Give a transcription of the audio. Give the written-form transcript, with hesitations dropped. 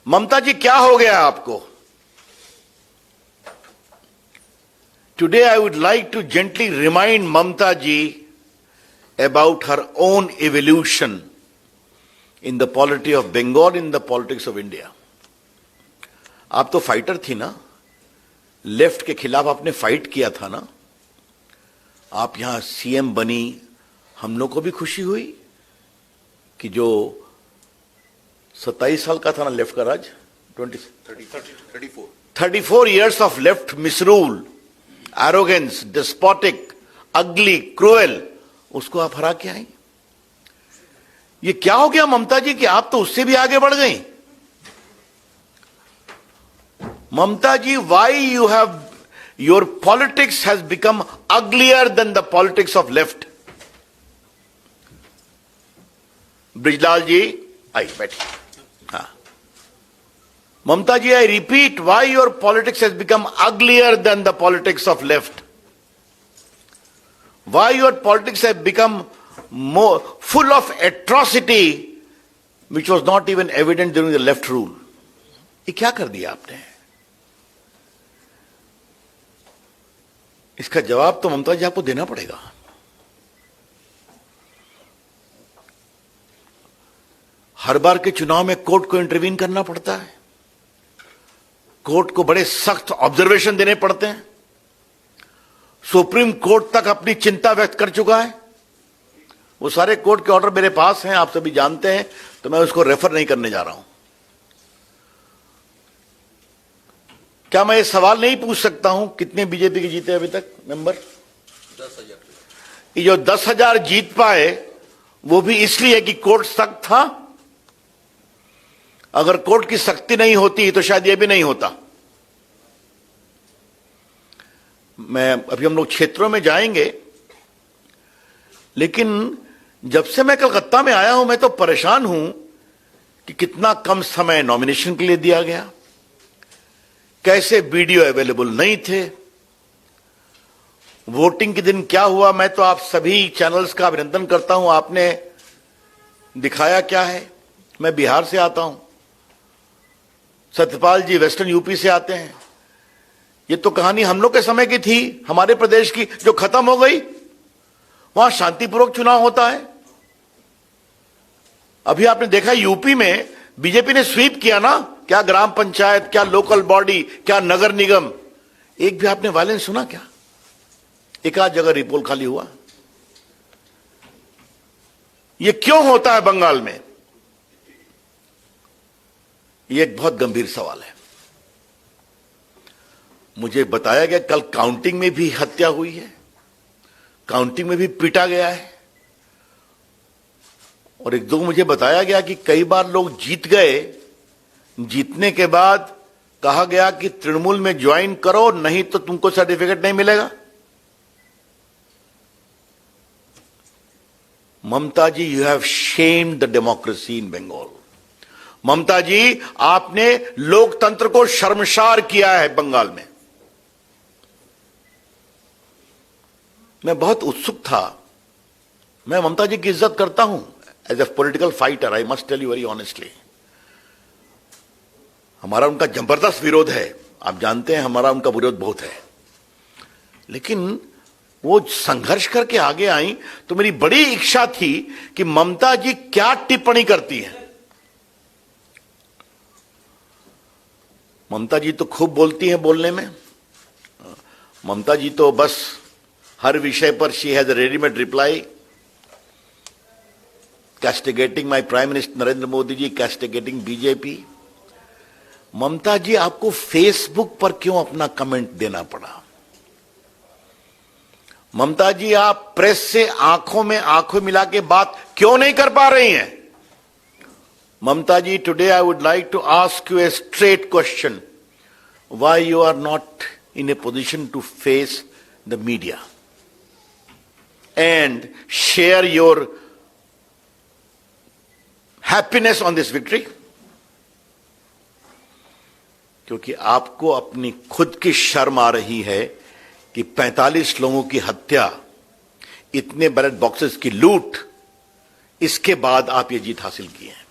ममता जी क्या हो गया आपको? Today I would like to gently remind Mamata ji about her own evolution in the politics of Bengal, in the politics of India. आप तो fighter थी ना, लेफ्ट के खिलाफ आपने फाइट किया था ना, आप यहां सीएम बनी, हम लोग को भी खुशी हुई कि जो 27 साल का था ना लेफ्ट का राज, 34 years of left misrule, arrogance, despotic, ugly, cruel, उसको आप हरा के आई। ये क्या हो गया ममता जी कि आप तो उससे भी आगे बढ़ गई? Mamata ji, why you have your politics has become uglier than the politics of left? Brijlal ji आई बैठिए। हाँ, Mamata ji, I repeat, why your politics has become uglier than the politics of left? Why your politics have become more full of atrocity, which was not even evident during the left rule? ये क्या कर दिया आपने? इसका जवाब तो ममता जी आपको देना पड़ेगा। हर बार के चुनाव में कोर्ट को इंटरवीन करना पड़ता है, कोर्ट को बड़े सख्त ऑब्जर्वेशन देने पड़ते हैं। सुप्रीम कोर्ट तक अपनी चिंता व्यक्त कर चुका है। वो सारे कोर्ट के ऑर्डर मेरे पास हैं, आप सभी जानते हैं, तो मैं उसको रेफर नहीं करने जा रहा हूं। क्या मैं ये सवाल नहीं पूछ सकता हूं कितने बीजेपी के जीते अभी तक मेंबर? 10,000। ये जो 10,000 जीत पाए वो भी इसलिए कि कोर्ट सख्त था। अगर कोर्ट की सख्ती नहीं होती तो शायद ये भी नहीं होता। मैं अभी हम लोग क्षेत्रों में जाएंगे, लेकिन जब से मैं कलकत्ता में आया हूं मैं तो परेशान हूं कि कितना कम समय नॉमिनेशन के लिए दिया गया, कैसे वीडियो अवेलेबल नहीं थे, वोटिंग के दिन क्या हुआ। मैं तो आप सभी चैनल्स का अभिनंदन करता हूं, आपने दिखाया क्या है। मैं बिहार से आता हूं, सत्यपाल जी वेस्टर्न यूपी से आते हैं। ये तो कहानी हम लोग के समय की थी, हमारे प्रदेश की, जो खत्म हो गई। वहां शांतिपूर्वक चुनाव होता है। अभी आपने देखा यूपी में बीजेपी ने स्वीप किया ना, क्या ग्राम पंचायत, क्या लोकल बॉडी, क्या नगर निगम, एक भी आपने वायलेंस सुना क्या? एक आध जगह रिपोल खाली हुआ। ये क्यों होता है बंगाल में? ये एक बहुत गंभीर सवाल है। मुझे बताया गया कल काउंटिंग में भी हत्या हुई है, काउंटिंग में भी पीटा गया है, और एक दो मुझे बताया गया कि कई बार लोग जीत गए, जीतने के बाद कहा गया कि तृणमूल में ज्वाइन करो नहीं तो तुमको सर्टिफिकेट नहीं मिलेगा। Mamata ji, you have shamed the democracy in Bengal. Mamata ji, आपने लोकतंत्र को शर्मसार किया है बंगाल में। मैं बहुत उत्सुक था। मैं ममता जी की इज्जत करता हूं as a political fighter, I must tell you very honestly. हमारा उनका जबरदस्त विरोध है, आप जानते हैं, हमारा उनका विरोध बहुत है, लेकिन वो संघर्ष करके आगे आई तो मेरी बड़ी इच्छा थी कि ममता जी क्या टिप्पणी करती हैं। ममता जी तो खूब बोलती हैं बोलने में। ममता जी तो बस हर विषय पर she has a readymade reply, castigating my prime minister Narendra Modi ji, castigating BJP. Mamata ji, आपको फेसबुक पर क्यों अपना कमेंट देना पड़ा? ममता जी, आप प्रेस से आंखों में आंखों मिला के बात क्यों नहीं कर पा रही हैं? ममता जी, today I would like to ask you a straight question. Why you are not in a position to face the media and share your happiness on this victory? क्योंकि आपको अपनी खुद की शर्म आ रही है कि 45 लोगों की हत्या, इतने बैलेट बॉक्सेस की लूट, इसके बाद आप ये जीत हासिल की है।